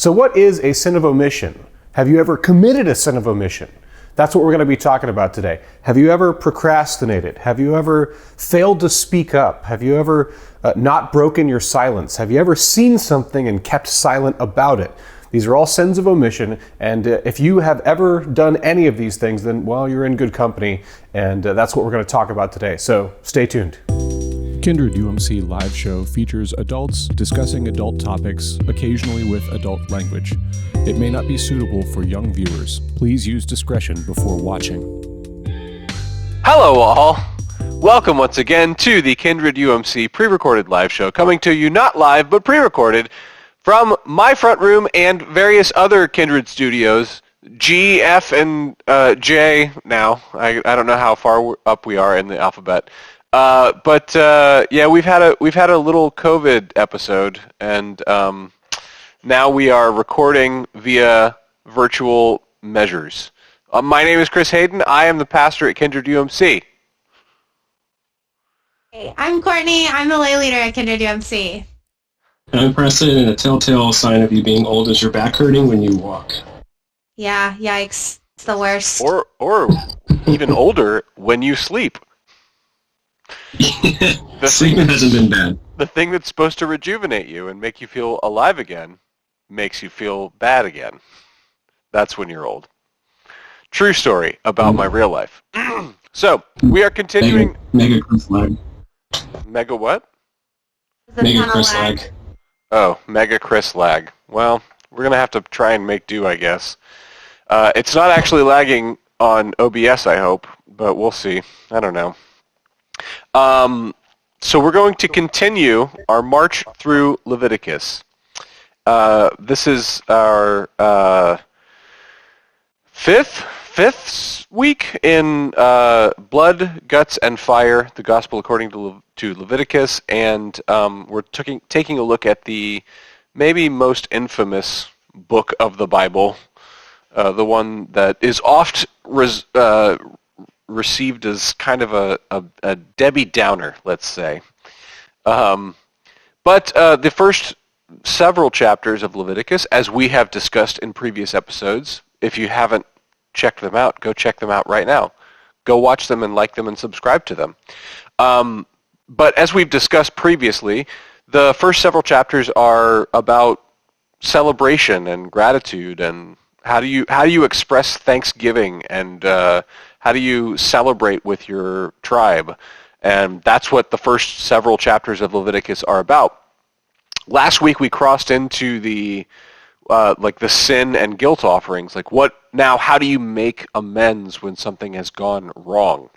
So what is a sin of omission? Have you ever committed a sin of omission? That's what we're going to be talking about today. Have you ever procrastinated? Have you ever failed to speak up? Have you ever not broken your silence? Have you ever seen something and kept silent about it? These are all sins of omission, and if you have ever done any of these things, then, well, you're in good company, and that's what we're going to talk about today. So stay tuned. Kindred UMC live show features adults discussing adult topics, occasionally with adult language. It may not be suitable for young viewers. Please use discretion before watching. Hello all! Welcome once again to the Kindred UMC pre-recorded live show, coming to you not live but pre-recorded from my front room and various other Kindred studios, G, F, and J now. I don't know how far up we are in the alphabet. But we've had a little COVID episode, and now we are recording via virtual measures. My name is Chris Hayden. I am the pastor at Kindred UMC. Hey, I'm Courtney. I'm the lay leader at Kindred UMC. I'm Preston, and a telltale sign of you being old is your back hurting when you walk. Yeah, yikes. It's the worst. Or even older, when you sleep. Sleeping hasn't been bad. The thing that's supposed to rejuvenate you and make you feel alive again makes you feel bad again. That's when you're old. True story about my real life. So, we are continuing... Mega Chris lag. Mega what? Mega Chris lag. Oh, Mega Chris lag. Well, we're going to have to try and make do, I guess. It's not actually lagging on OBS, I hope, but we'll see. I don't know. So we're going to continue our march through Leviticus. This is our fifth week in Blood, Guts, and Fire, the Gospel according to Leviticus, and we're taking a look at the maybe most infamous book of the Bible, the one that is oft received as kind of a Debbie Downer, let's say. But the first several chapters of Leviticus, as we have discussed in previous episodes, if you haven't checked them out, go check them out right now. Go watch them and like them and subscribe to them. But as we've discussed previously, the first several chapters are about celebration and gratitude and how do you express thanksgiving and how do you celebrate with your tribe? And that's what the first several chapters of Leviticus are about. Last week we crossed into the the sin and guilt offerings. How do you make amends when something has gone wrong?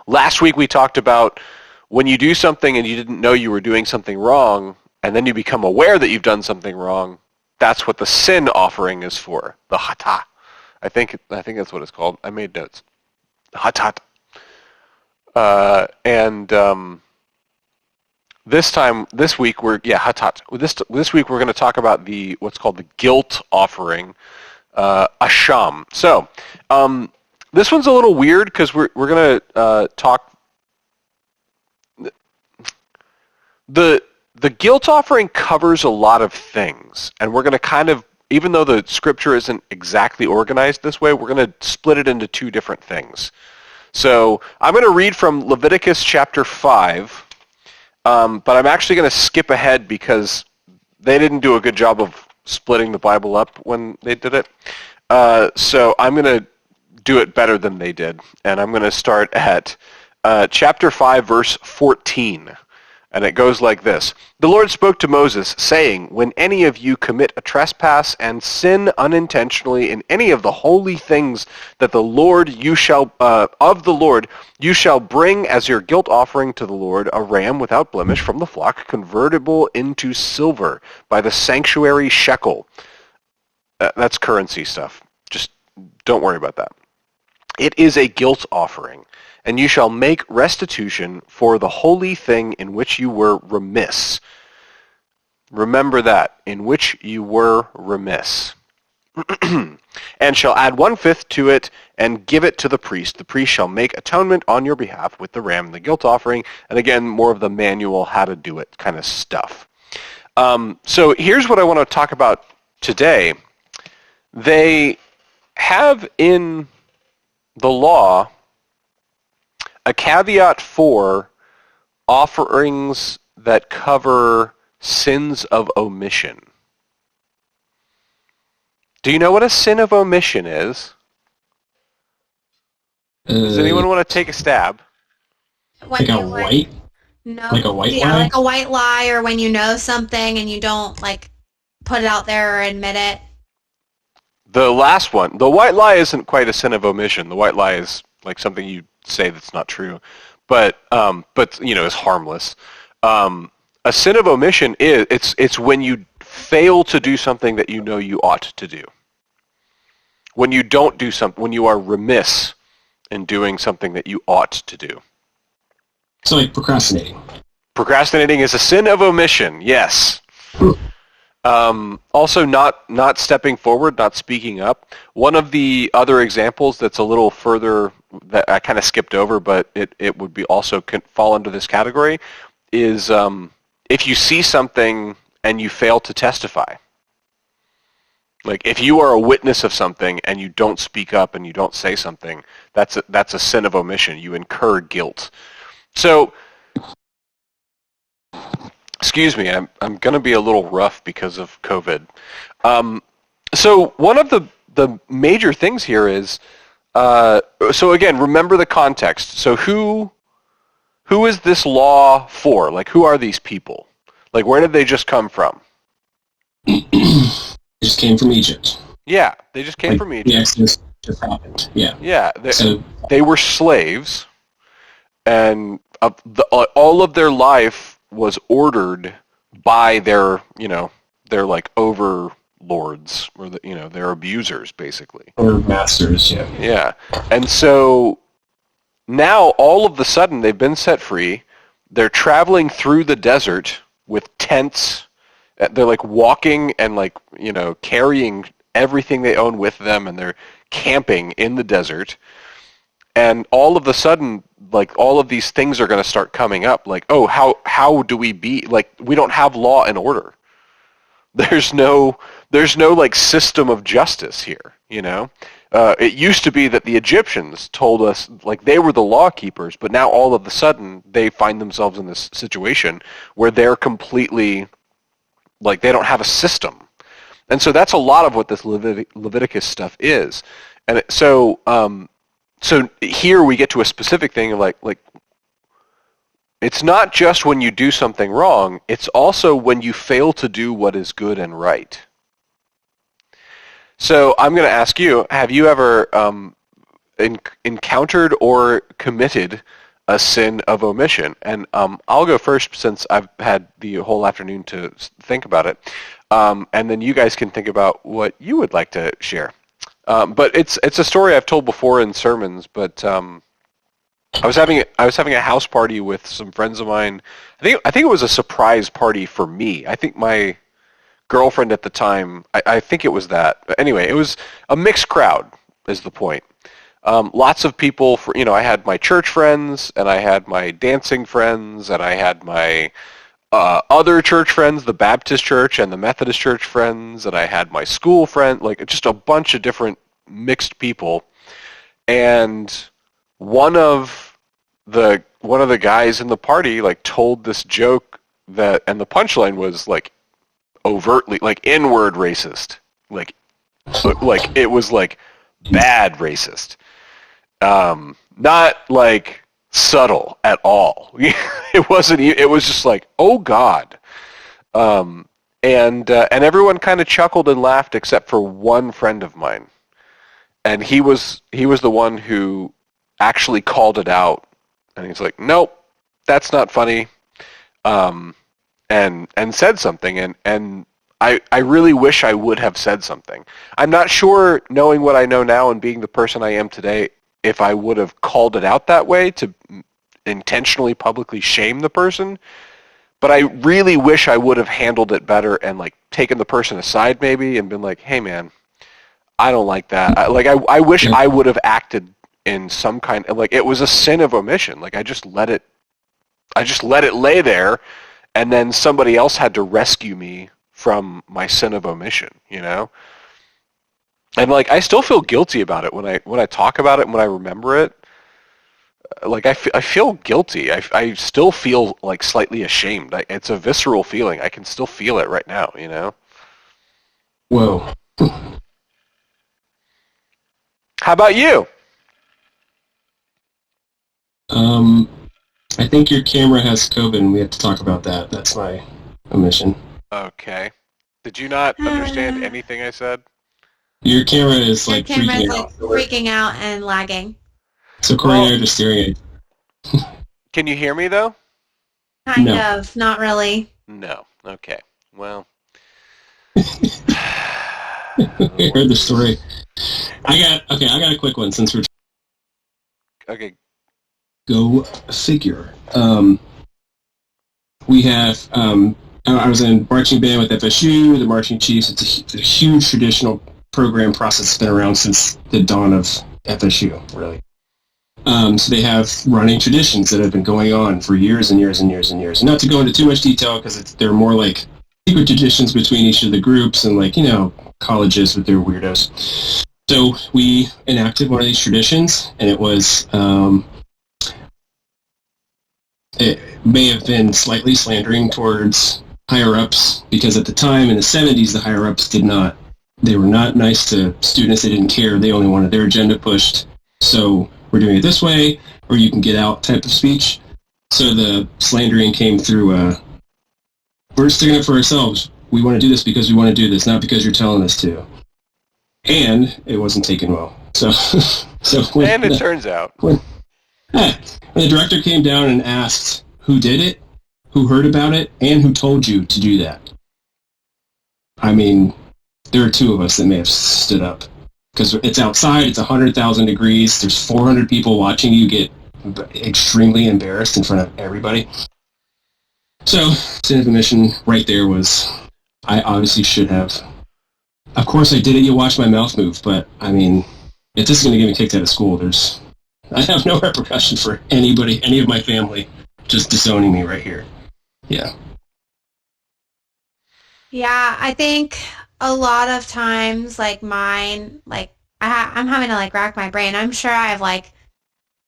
Last week we talked about when you do something and you didn't know you were doing something wrong, and then you become aware that you've done something wrong. That's what the sin offering is for, the hatah. I think that's what it's called. I made notes. Hatat. This week we're hatat. This week we're going to talk about what's called the guilt offering, a sham. So this one's a little weird because we're going to talk. The guilt offering covers a lot of things, and we're going to kind of, even though the scripture isn't exactly organized this way, we're going to split it into two different things. So I'm going to read from Leviticus chapter 5, but I'm actually going to skip ahead because they didn't do a good job of splitting the Bible up when they did it. So I'm going to do it better than they did, and I'm going to start at chapter 5, verse 14. And it goes like this. The Lord spoke to Moses, saying, when any of you commit a trespass and sin unintentionally in any of the holy things that the Lord you shall bring as your guilt offering to the Lord a ram without blemish from the flock, convertible into silver by the sanctuary shekel. That's currency stuff. Just don't worry about that. It is a guilt offering. And you shall make restitution for the holy thing in which you were remiss. Remember that, in which you were remiss. And shall add 1/5 to it and give it to the priest. The priest shall make atonement on your behalf with the ram and the guilt offering. And again, more of the manual how to do it kind of stuff. So here's what I want to talk about today, they have in the law a caveat for offerings that cover sins of omission. Do you know what a sin of omission is? Does anyone want to take a stab? When Like a you, white? no, like a white yeah, lie? like a white lie, or when you know something and you don't like put it out there or admit it. The last one, the white lie isn't quite a sin of omission. The white lie is like something you say that's not true, but is harmless. A sin of omission is it's when you fail to do something that you know you ought to do. When you don't do something, when you are remiss in doing something that you ought to do. So like procrastinating. Procrastinating is a sin of omission. Yes. Also, not stepping forward, not speaking up. One of the other examples that's a little further that I kind of skipped over, but it would be also fall into this category, is if you see something and you fail to testify. Like if you are a witness of something and you don't speak up and you don't say something, that's a sin of omission. You incur guilt. So, excuse me, I'm going to be a little rough because of COVID. So one of the major things here is, so again, remember the context. So who is this law for? Like, who are these people? Like, where did they just come from? It just came from Egypt. Yeah, they just came from Egypt. The Exodus just happened. Yeah. Yeah, So they were slaves, and all of their life was ordered by their like overlords or their abusers, basically. or masters, yeah. Yeah, and so now all of a sudden they've been set free. They're traveling through the desert with tents. They're like walking and carrying everything they own with them, and they're camping in the desert. And all of a sudden, like all of these things are going to start coming up. Like, oh, how do we be like we don't have law and order. There's no like system of justice here. It used to be that the Egyptians told us like they were the law keepers, but now all of a sudden they find themselves in this situation where they're completely like they don't have a system. And so that's a lot of what this Leviticus stuff is. And so here we get to a specific thing of like it's not just when you do something wrong, it's also when you fail to do what is good and right. So I'm going to ask you, have you ever encountered or committed a sin of omission? And I'll go first since I've had the whole afternoon to think about it. And then you guys can think about what you would like to share. But it's a story I've told before in sermons, but I was having a house party with some friends of mine. I think it was a surprise party for me. I think my girlfriend at the time, I think it was that. But anyway, it was a mixed crowd is the point. Lots of people, I had my church friends, and I had my dancing friends, and I had my other church friends, the Baptist church and the Methodist church friends, and I had my school friend, like just a bunch of different mixed people. And one of the guys in the party like told this joke and the punchline was like overtly like N-word racist, like it was like bad racist, not like subtle at all. It wasn't. It was just like, oh God, and everyone kind of chuckled and laughed except for one friend of mine, and he was the one who actually called it out, and he's like, nope, that's not funny, and said something, and I really wish I would have said something. I'm not sure, knowing what I know now and being the person I am today, if I would have called it out that way to intentionally publicly shame the person, but I really wish I would have handled it better and like taken the person aside maybe and been like, hey man, I don't like that. I wish I would have acted in some kind of, like, it was a sin of omission. Like I just let it lay there, and then somebody else had to rescue me from my sin of omission, you know? And like I still feel guilty about it when I talk about it and when I remember it. Like I feel guilty. I still feel like slightly ashamed. It's a visceral feeling. I can still feel it right now, you know? Whoa. How about you? I think your camera has COVID, and we have to talk about that. That's my omission. Okay. Did you not understand anything I said? Your camera is Your like camera's freaking like out. freaking out and lagging. So Corey and I are just staring at Can you hear me though? Kind No. of, not really. No. Okay. Well. you. I heard the story. I got a quick one since we're Okay. go figure. We have I was in marching band with FSU, the marching chiefs. It's a huge traditional program process that's been around since the dawn of FSU, really. So they have running traditions that have been going on for years and years and years and years. Not to go into too much detail because they're more like secret traditions between each of the groups and like, colleges with their weirdos. So we enacted one of these traditions, and it was, it may have been slightly slandering towards higher-ups, because at the time in the 70s, the higher-ups they were not nice to students. They didn't care. They only wanted their agenda pushed. So we're doing it this way, or you can get out type of speech. So the slandering came through, we're sticking up for ourselves. We want to do this because we want to do this, not because you're telling us to. And it wasn't taken well. So And it turns out. When the director came down and asked who did it, who heard about it, and who told you to do that. I mean, there are two of us that may have stood up. Because it's outside, it's 100,000 degrees, there's 400 people watching you get extremely embarrassed in front of everybody. So, Sinofomission right there was, I obviously should have. Of course I did it, you watched my mouth move, but, I mean, if this is going to get me kicked out of school, I have no repercussion for anybody, any of my family, just disowning me right here. Yeah. Yeah, I think a lot of times, like mine, like I'm having to like rack my brain. I'm sure I've like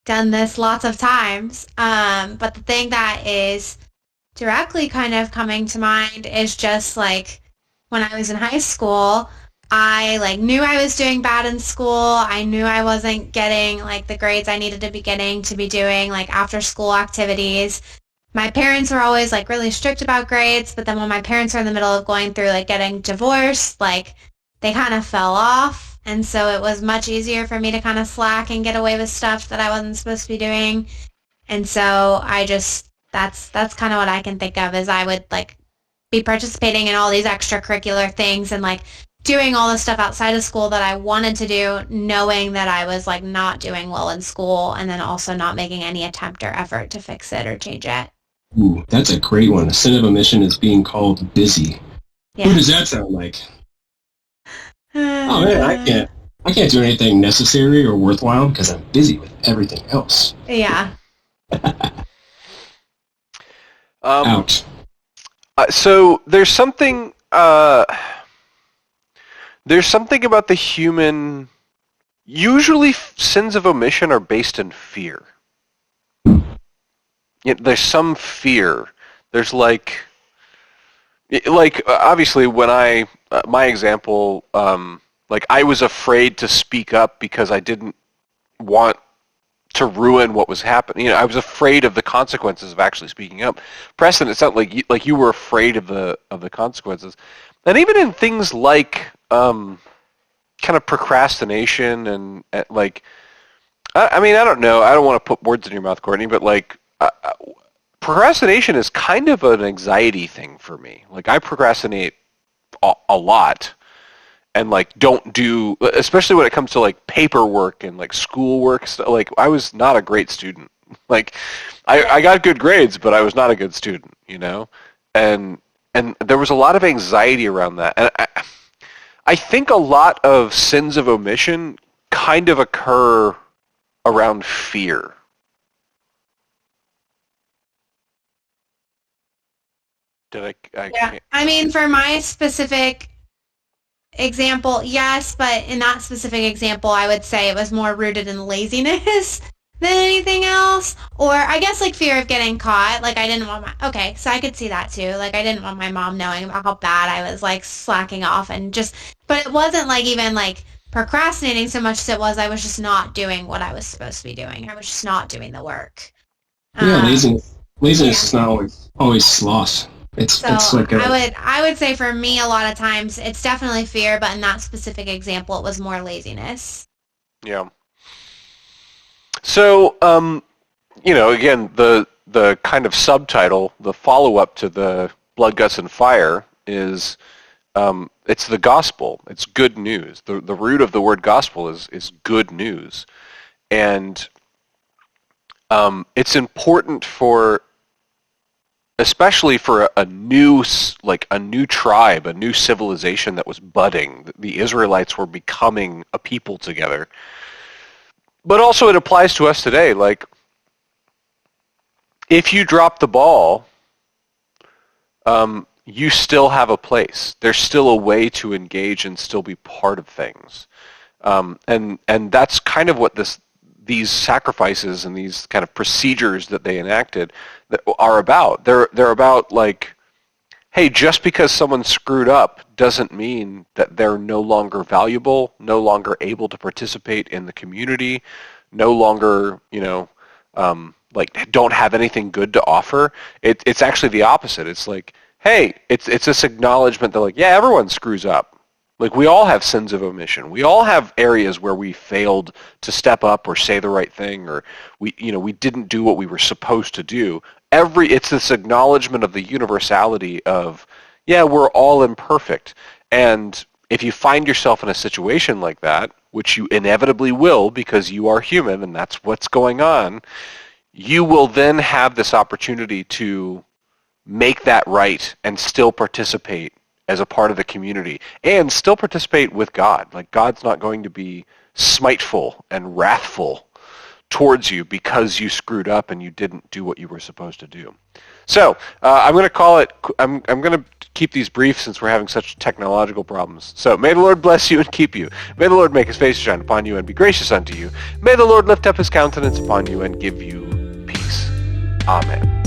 done this lots of times. But the thing that is directly kind of coming to mind is just like when I was in high school, I like knew I was doing bad in school. I knew I wasn't getting like the grades I needed to be getting to be doing like after school activities. My parents were always like really strict about grades, but then when my parents were in the middle of going through like getting divorced, like they kind of fell off. And so it was much easier for me to kind of slack and get away with stuff that I wasn't supposed to be doing. And so I just, that's kind of what I can think of is I would like be participating in all these extracurricular things and like doing all the stuff outside of school that I wanted to do, knowing that I was like not doing well in school and then also not making any attempt or effort to fix it or change it. Ooh, that's a great one. A sin of omission is being called busy. Yeah. Who does that sound like? Oh man, I can't do anything necessary or worthwhile because I'm busy with everything else. Yeah. Ouch. So there's something about the human. Usually, sins of omission are based in fear. There's some fear. There's like obviously when my example, like I was afraid to speak up because I didn't want to ruin what was happening. I was afraid of the consequences of actually speaking up. Preston, it sounded like you were afraid of the consequences, and even in things like kind of procrastination and like, I mean, I don't know. I don't want to put words in your mouth, Courtney, but like. Procrastination is kind of an anxiety thing for me. Like I procrastinate a lot and like don't do, especially when it comes to like paperwork and like schoolwork stuff. Like I was not a great student. Like I got good grades, but I was not a good student, and there was a lot of anxiety around that. And I think a lot of sins of omission kind of occur around fear. Did I Yeah. can't- I mean, for my specific example, yes, but in that specific example, I would say it was more rooted in laziness than anything else. Or I guess like fear of getting caught. Like I didn't want okay, so I could see that too. Like I didn't want my mom knowing about how bad I was like slacking off and just, but it wasn't like even like procrastinating so much as it was I was just not doing what I was supposed to be doing. I was just not doing the work. Yeah, laziness is not always sloth. It's like I would say for me a lot of times it's definitely fear, but in that specific example it was more laziness. Yeah. So, again, the kind of subtitle, the follow-up to the Blood, Guts, and Fire is, it's the gospel. It's good news. The root of the word gospel is good news. And it's important especially for a new tribe, a new civilization that was budding. The Israelites were becoming a people together. But also it applies to us today. Like, if you drop the ball, you still have a place. There's still a way to engage and still be part of things. And that's kind of what these sacrifices and these kind of procedures that they enacted that are about. They're about like, hey, just because someone screwed up doesn't mean that they're no longer valuable, no longer able to participate in the community, no longer, don't have anything good to offer. It's actually the opposite. It's like, hey, it's this acknowledgement that like, yeah, everyone screws up. Like, we all have sins of omission. We all have areas where we failed to step up or say the right thing, or we didn't do what we were supposed to do. It's this acknowledgement of the universality of, yeah, we're all imperfect. And if you find yourself in a situation like that, which you inevitably will because you are human and that's what's going on, you will then have this opportunity to make that right and still participate as a part of the community and still participate with God. Like, God's not going to be smiteful and wrathful towards you because you screwed up and you didn't do what you were supposed to do. So I'm going to call it, I'm going to keep these brief since we're having such technological problems. So may the Lord bless you and keep you. May the Lord make his face shine upon you and be gracious unto you. May the Lord lift up his countenance upon you and give you peace. Amen.